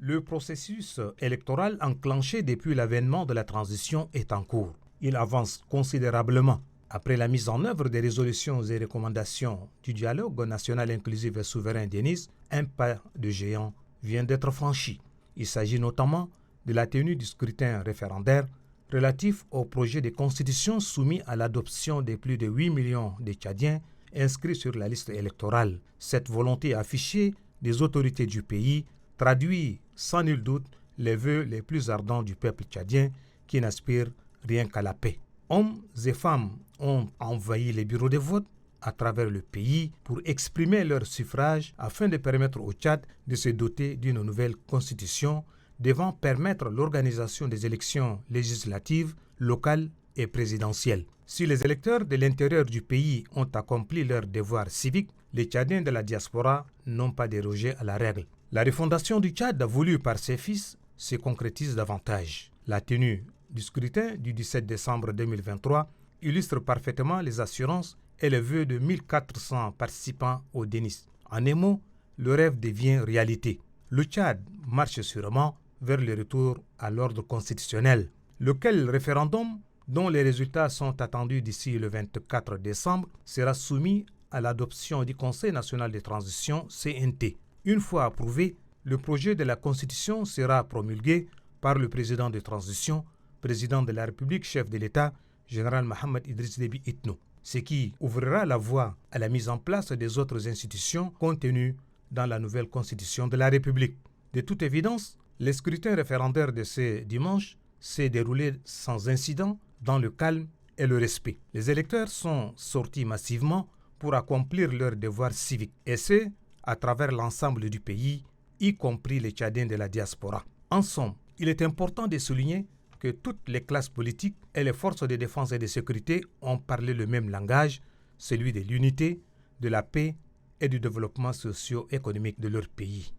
Le processus électoral enclenché depuis l'avènement de la transition est en cours. Il avance considérablement. Après la mise en œuvre des résolutions et recommandations du dialogue national inclusif et souverain de Nice, un pas de géant vient d'être franchi. Il s'agit notamment de la tenue du scrutin référendaire relatif au projet de constitution soumis à l'adoption de plus de 8 millions de Tchadiens inscrits sur la liste électorale. Cette volonté affichée des autorités du pays traduit sans nul doute les vœux les plus ardents du peuple tchadien qui n'aspire rien qu'à la paix. Hommes et femmes ont envahi les bureaux de vote à travers le pays pour exprimer leur suffrage afin de permettre au Tchad de se doter d'une nouvelle constitution devant permettre l'organisation des élections législatives, locales et présidentielles. Si les électeurs de l'intérieur du pays ont accompli leur devoir civique, les Tchadiens de la diaspora n'ont pas dérogé à la règle. La refondation du Tchad voulue par ses fils se concrétise davantage. La tenue du scrutin du 17 décembre 2023 illustre parfaitement les assurances et les vœux de 1400 participants au Denis. En un mot, le rêve devient réalité. Le Tchad marche sûrement vers le retour à l'ordre constitutionnel, lequel référendum, dont les résultats sont attendus d'ici le 24 décembre, sera soumis à l'adoption du Conseil national de transition CNT. Une fois approuvé, le projet de la Constitution sera promulgué par le président de transition, président de la République, chef de l'État, général Mohamed Idriss Déby Itno, ce qui ouvrira la voie à la mise en place des autres institutions contenues dans la nouvelle Constitution de la République. De toute évidence, le scrutin référendaire de ce dimanche s'est déroulé sans incident, dans le calme et le respect. Les électeurs sont sortis massivement pour accomplir leur devoir civique, et ce, à travers l'ensemble du pays, y compris les Tchadiens de la diaspora. En somme, il est important de souligner que toutes les classes politiques et les forces de défense et de sécurité ont parlé le même langage, celui de l'unité, de la paix et du développement socio-économique de leur pays.